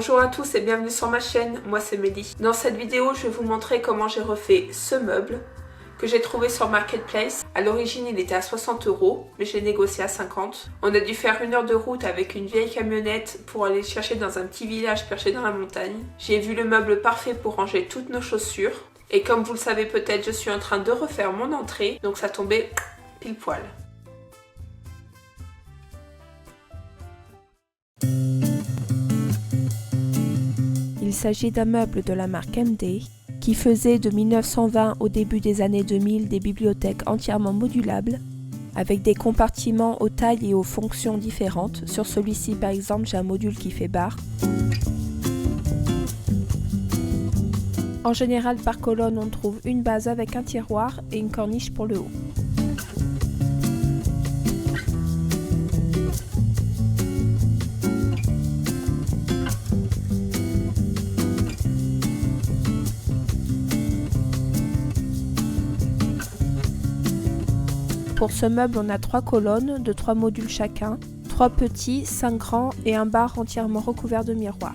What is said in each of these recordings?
Bonjour à tous et bienvenue sur ma chaîne, moi c'est Mélie. Dans cette vidéo, je vais vous montrer comment j'ai refait ce meuble que j'ai trouvé sur Marketplace. À l'origine, il était à 60 €, mais je l'ai négocié à 50. On a dû faire 1 heure de route avec une vieille camionnette pour aller le chercher dans un petit village perché dans la montagne. J'ai vu le meuble parfait pour ranger toutes nos chaussures. Et comme vous le savez peut-être, je suis en train de refaire mon entrée, donc ça tombait pile poil. Il s'agit d'un meuble de la marque MD qui faisait de 1920 au début des années 2000 des bibliothèques entièrement modulables avec des compartiments aux tailles et aux fonctions différentes. Sur celui-ci par exemple, j'ai un module qui fait barre. En général, par colonne, on trouve une base avec un tiroir et une corniche pour le haut. Pour ce meuble, on a 3 colonnes de 3 modules chacun, 3 petits, 5 grands et un bar entièrement recouvert de miroirs.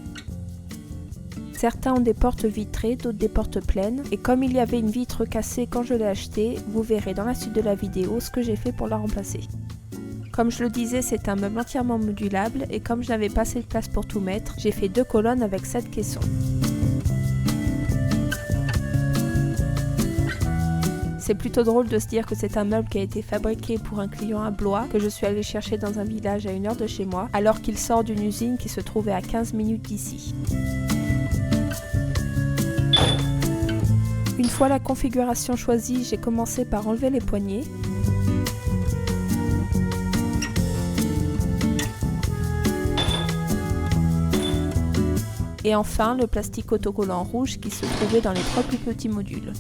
Certains ont des portes vitrées, d'autres des portes pleines, et comme il y avait une vitre cassée quand je l'ai acheté, vous verrez dans la suite de la vidéo ce que j'ai fait pour la remplacer. Comme je le disais, c'est un meuble entièrement modulable, et comme je n'avais pas assez de place pour tout mettre, j'ai fait 2 colonnes avec 7 caissons. C'est plutôt drôle de se dire que c'est un meuble qui a été fabriqué pour un client à Blois, que je suis allée chercher dans un village à 1 heure de chez moi, alors qu'il sort d'une usine qui se trouvait à 15 minutes d'ici. Une fois la configuration choisie, j'ai commencé par enlever les poignées. Et enfin, le plastique autocollant rouge qui se trouvait dans les 3 plus petits modules.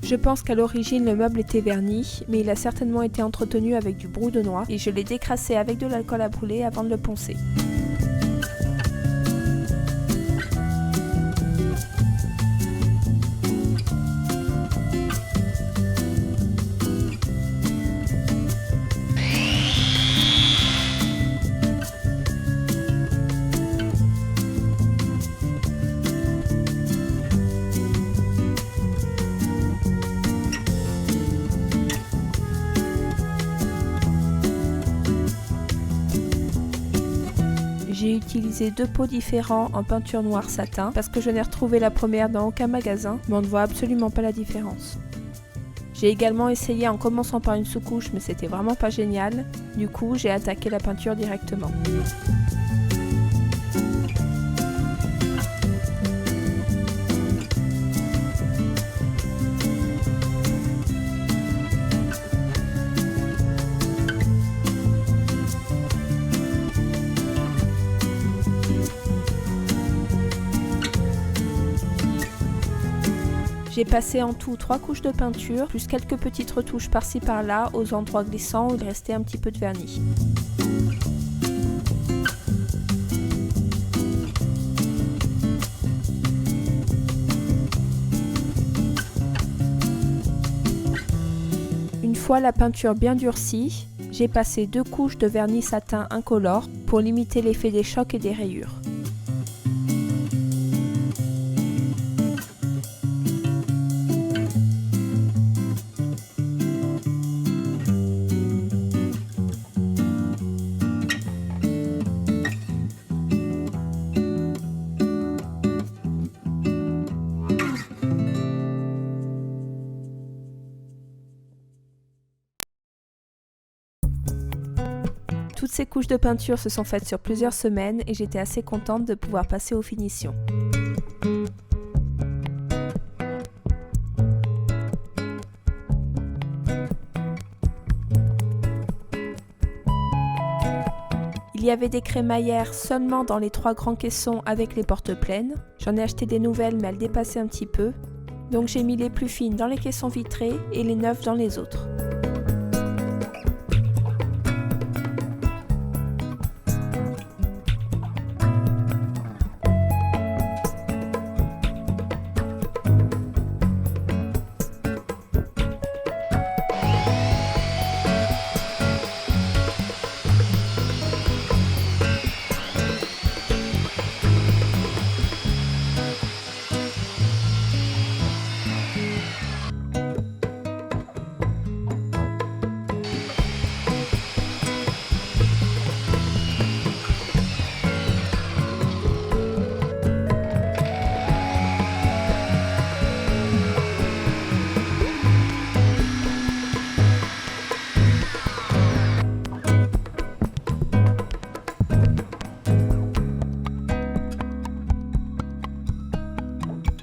Je pense qu'à l'origine le meuble était verni, mais il a certainement été entretenu avec du brou de noix et je l'ai décrassé avec de l'alcool à brûler avant de le poncer. J'ai utilisé 2 pots différents en peinture noire satin parce que je n'ai retrouvé la première dans aucun magasin, mais on ne voit absolument pas la différence. J'ai également essayé en commençant par une sous-couche, mais c'était vraiment pas génial. Du coup, j'ai attaqué la peinture directement. J'ai passé en tout 3 couches de peinture, plus quelques petites retouches par-ci par-là aux endroits glissants où il restait un petit peu de vernis. Une fois la peinture bien durcie, j'ai passé 2 couches de vernis satin incolore pour limiter l'effet des chocs et des rayures. Toutes ces couches de peinture se sont faites sur plusieurs semaines et j'étais assez contente de pouvoir passer aux finitions. Il y avait des crémaillères seulement dans les 3 grands caissons avec les portes pleines. J'en ai acheté des nouvelles mais elles dépassaient un petit peu. Donc j'ai mis les plus fines dans les caissons vitrés et les neuves dans les autres.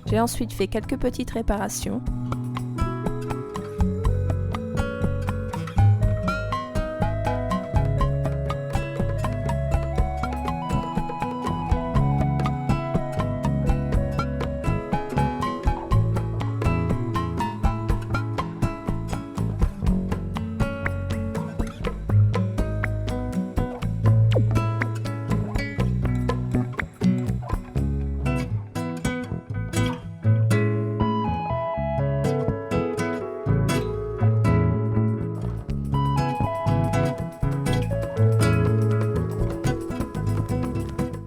J'ai ensuite fait quelques petites réparations.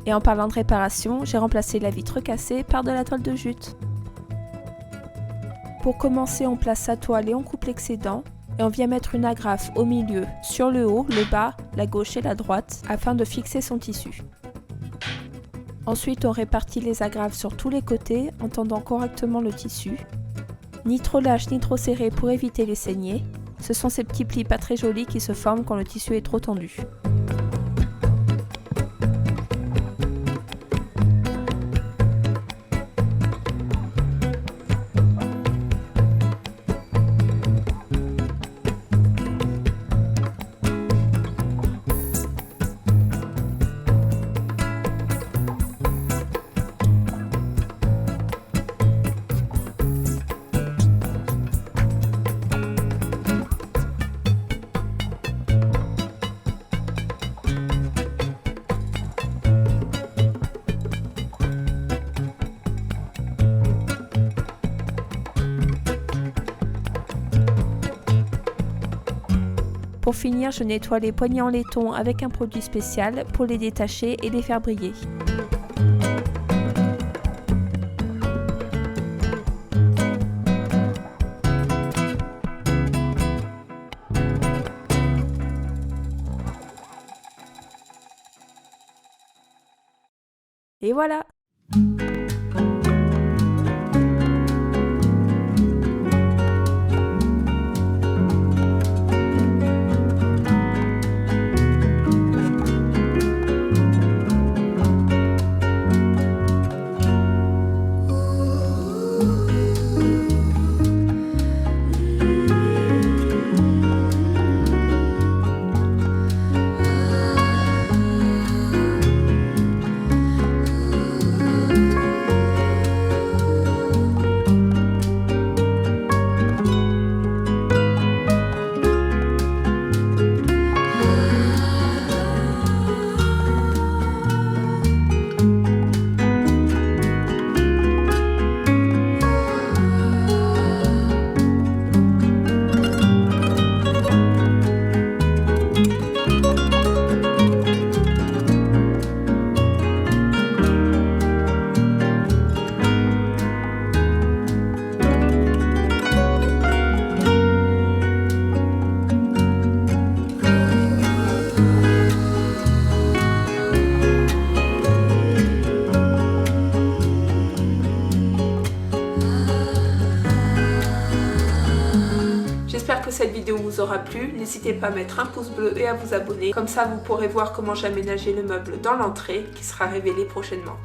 Et en parlant de réparation, j'ai remplacé la vitre cassée par de la toile de jute. Pour commencer, on place sa toile et on coupe l'excédent. Et on vient mettre une agrafe au milieu, sur le haut, le bas, la gauche et la droite, afin de fixer son tissu. Ensuite, on répartit les agrafes sur tous les côtés en tendant correctement le tissu. Ni trop lâche ni trop serré pour éviter les saignées. Ce sont ces petits plis pas très jolis qui se forment quand le tissu est trop tendu. Pour finir, je nettoie les poignées en laiton avec un produit spécial pour les détacher et les faire briller. Et voilà! J'espère que cette vidéo vous aura plu, n'hésitez pas à mettre un pouce bleu et à vous abonner, comme ça vous pourrez voir comment j'ai aménagé le meuble dans l'entrée qui sera révélé prochainement.